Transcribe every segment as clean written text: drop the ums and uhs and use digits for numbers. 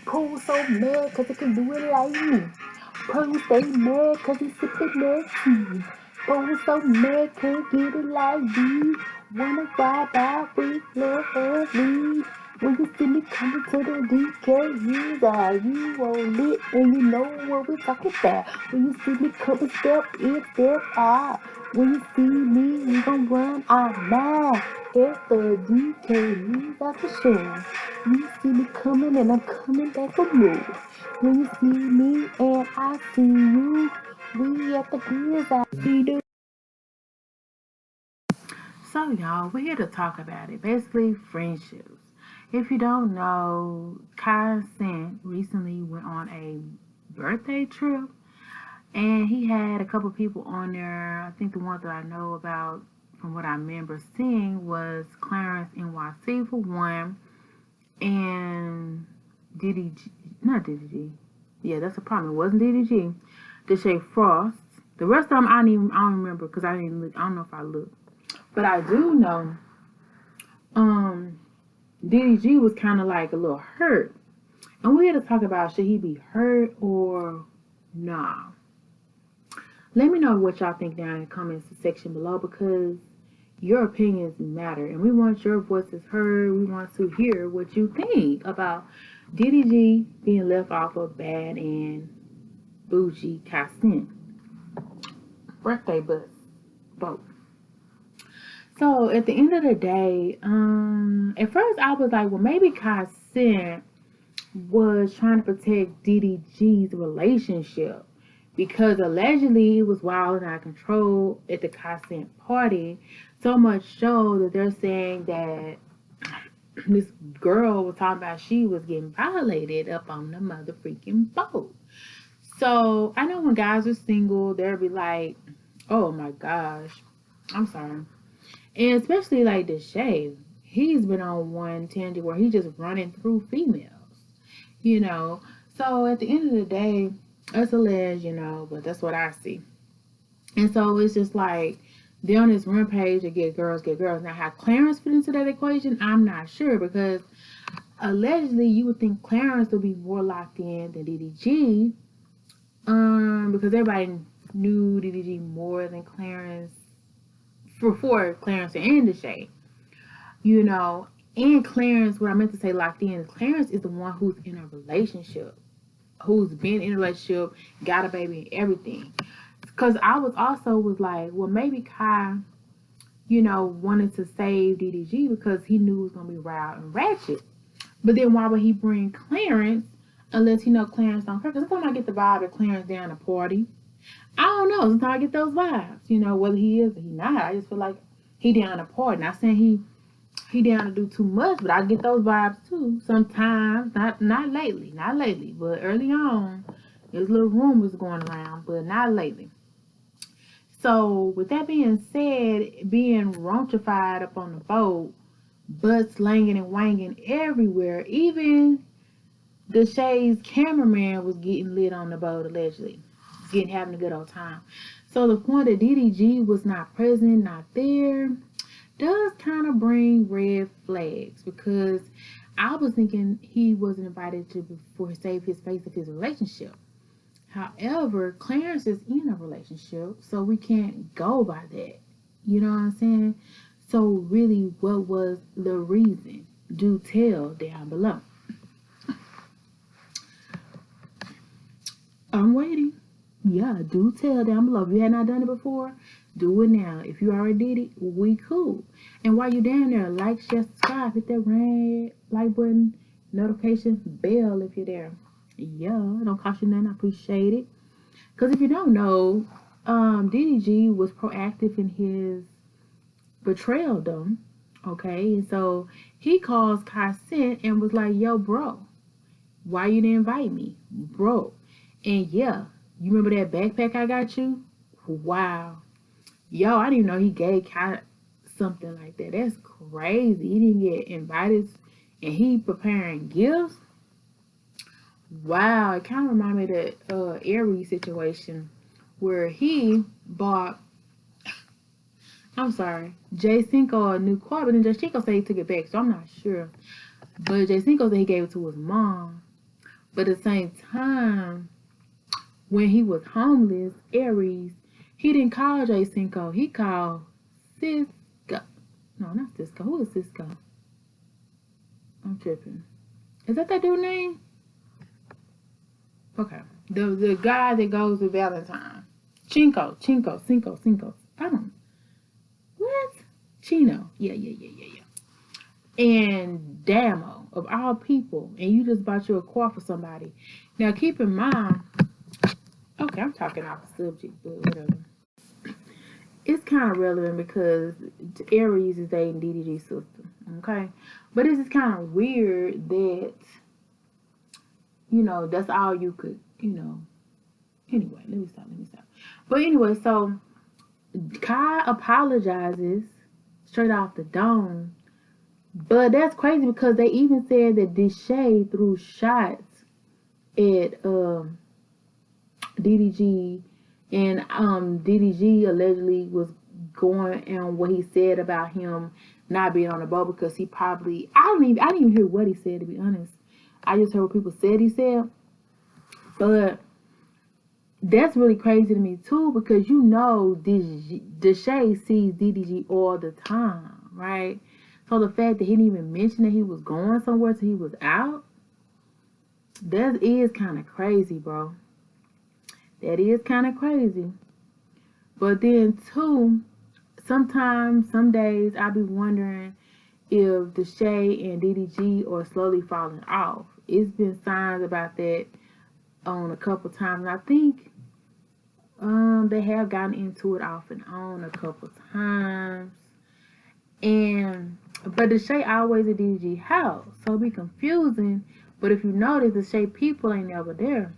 Pooh so mad cause he can do it like me. Pooh stay mad cause he sippin' that tea. Pooh so mad can't get it like me. Wanna ride out with lovely. When you see me coming to the DKHizouse, you all lit and you know what we're talking about. When you see me coming, step in, step out. When you see me, we gon' run our mile. It's the DKHizouse for sure. You see me coming and I'm coming back for more. When you see me and I see you, we at the biz we do. So y'all, we're here to talk about it. Basically, friendships. If you don't know, Kai Sent recently went on a birthday trip and he had a couple people on there. I think the ones that I know about from what I remember seeing was Clarence NYC for one and DDG, not DDG. Yeah, that's the problem. It wasn't DDG. Deshae Frost. The rest of them I don't remember because I didn't look. I don't know if I looked, but I do know. Um, DDG was kind of like a little hurt, and we had to talk about should he be hurt or nah. Let me know what y'all think down in the comments section below because your opinions matter, and we want your voices heard. We want to hear what you think about DDG being left off of Bad and Bougie Castin birthday bus boat. So at the end of the day, at first I was like, well, maybe Castin was trying to protect DDG's relationship because allegedly it was wild and out of control at the Castin party. So much so that they're saying that this girl was talking about she was getting violated up on the mother freaking boat. So I know when guys are single, they'll be like, oh my gosh, I'm sorry. And especially like Deshae, he's been on one tangent where he's just running through females, you know. So at the end of the day, it's alleged, but that's what I see. And so it's just like they're on this rampage to get girls, get girls. Now, how Clarence fit into that equation, I'm not sure because allegedly you would think Clarence would be more locked in than DDG, because everybody knew DDG more than Clarence for Clarence and Deshae, you know. And Clarence, what I meant to say locked in is Clarence is the one who's in a relationship, who's been in a relationship, got a baby and everything. Because I was like, well, maybe Kai, wanted to save DDG because he knew it was going to be wild and ratchet. But then why would he bring Clarence unless he know Clarence don't care? Because sometimes I get the vibe that Clarence down a party. I don't know. Sometimes I get those vibes, whether he is or he not. I just feel like he down a party. Not saying he down to do too much, but I get those vibes too. Sometimes, not lately, but early on, there's little rumors going around, but not lately. So with that being said, being raunchified up on the boat, butt slanging and wanging everywhere, even the Shay's cameraman was getting lit on the boat allegedly, having a good old time. So the point that DDG was not present, not there, does kind of bring red flags because I was thinking he wasn't invited to before save his face of his relationship. However, Clarence is in a relationship, so we can't go by that. You know what I'm saying? So really, what was the reason? Do tell down below. I'm waiting. Yeah, do tell down below. If you had not done it before, do it now. If you already did it, we cool. And while you're down there, like, share, subscribe, hit that red like button, notification bell if you're there. Yeah, don't cost you nothing. I appreciate it. Because if you don't know, DDG was proactive in his betrayal, though. Okay, and so he calls Kai Sent and was like, yo, bro, why you didn't invite me? Bro. And yeah, you remember that backpack I got you? Wow. Yo, I didn't even know he gave Kai something like that. That's crazy. He didn't get invited and he preparing gifts. Wow, it kind of reminded me of that Aries situation where he bought, I'm sorry, Jay Cinco a new car, but then Jay Cinco said he took it back, so I'm not sure. But Jay Cinco said he gave it to his mom. But at the same time, when he was homeless, Aries, he didn't call Jay Cinco. He called Cisco. No, not Cisco. Who is Cisco? I'm tripping. Is that dude's name? Okay. The guy that goes with Valentine. Cinco. I don't. What? Chino. Yeah. And Damo, of all people, and you just bought you a car for somebody. Now, keep in mind, okay, I'm talking off the subject, but whatever. It's kind of relevant because Aries is dating DDG sister, okay? But it's just kind of weird that, that's all you could, Anyway, let me stop. But anyway, so Kai apologizes straight off the dome. But that's crazy because they even said that DKHizouse threw shots at DDG, and DDG allegedly was going on what he said about him not being on the boat because he probably I didn't even hear what he said, to be honest. I just heard what people said he said. But that's really crazy to me too, because DKHizouse sees DDG all the time, right? So the fact that he didn't even mention that he was going somewhere till he was out, that is kind of crazy, bro. That is kind of crazy. But then too, sometimes, some days, I be wondering if DKHizouse and DDG are slowly falling off. It's been signs about that on a couple times, and I think they have gotten into it off and on a couple times. But DKHizouse always at DDG house, so it be confusing. But if you notice, DKHizouse people ain't never there.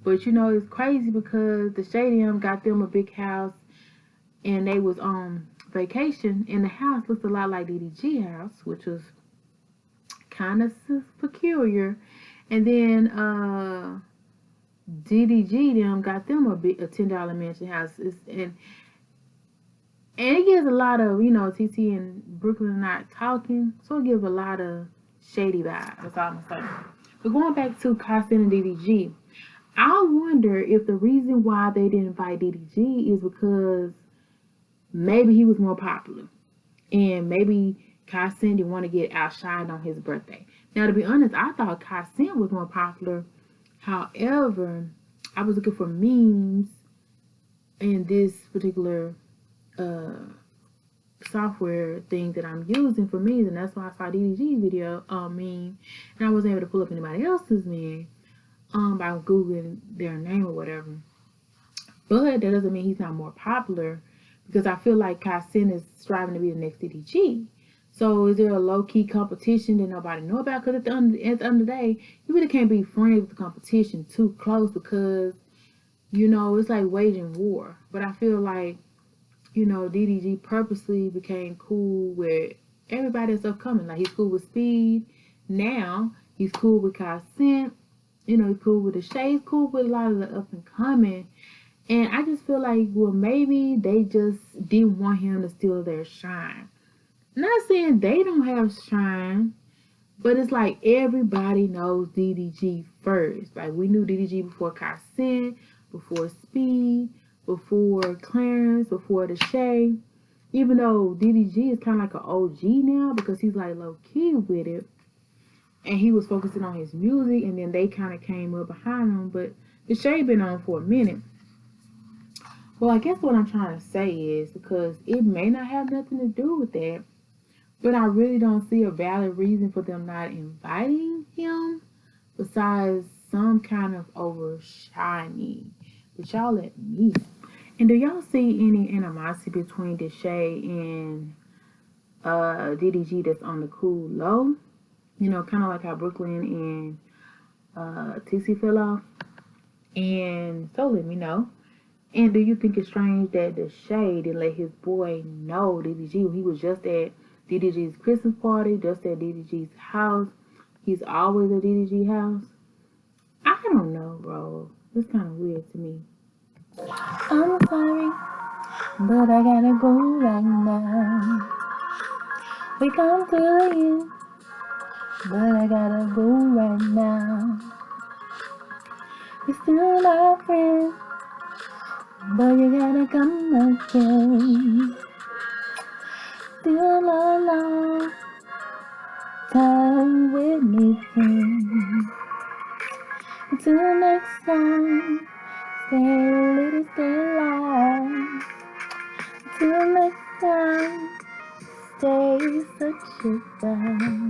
But it's crazy because DKHizouse got them a big house, and they was on vacation, and the house looks a lot like DDG house, which was kind of peculiar. And then DDG them got them a $10 mansion house, and it gives a lot of, TT and Brooklyn not talking, so it gives a lot of shady vibes. That's all I'm saying. But going back to Carson and DDG, I wonder if the reason why they didn't invite DDG is because maybe he was more popular, and maybe Carson didn't want to get outshined on his birthday. Now, to be honest, I thought Carson was more popular. However, I was looking for memes in this particular software thing that I'm using for memes, and that's why I saw DDG video meme, and I wasn't able to pull up anybody else's meme by googling their name or whatever. But that doesn't mean he's not more popular, because I feel like Carson is striving to be the next DDG. So is there a low-key competition that nobody know about? Because at the end of the day, you really can't be friends with the competition too close, because it's like waging war. But I feel like DDG purposely became cool with everybody that's upcoming. Like, he's cool with Speed now. He's cool with Carson. He's cool with DKHizouse. He's cool with a lot of the up and coming. And I just feel like, well, maybe they just didn't want him to steal their shine. Not saying they don't have shine, but it's like everybody knows DDG first. Like, we knew DDG before Carson, before Speed, before Clarence, before DKHizouse. Even though DDG is kind of like an OG now, because he's like low key with it, and he was focusing on his music, and then they kind of came up behind him. But DKHizouse been on for a minute. Well, I guess what I'm trying to say is, because it may not have nothing to do with that, but I really don't see a valid reason for them not inviting him, besides some kind of overshining. But y'all let me know. And do y'all see any animosity between DKHizouse and DDG that's on the cool low? Kind of like how Brooklyn and TC fell off. And so let me know. And do you think it's strange that DKHizouse didn't let his boy know DDG when he was just at DDG's Christmas party, just at DDG's house? He's always at DDG house. I don't know, bro. It's kind of weird to me. I'm sorry, but I gotta go right now. We come to you, but I gotta go right now. You're still my friend, but you gotta come again. Still a long time with me, friend. Until next time, stay a little, stay alive. Until next time, stay such a guy.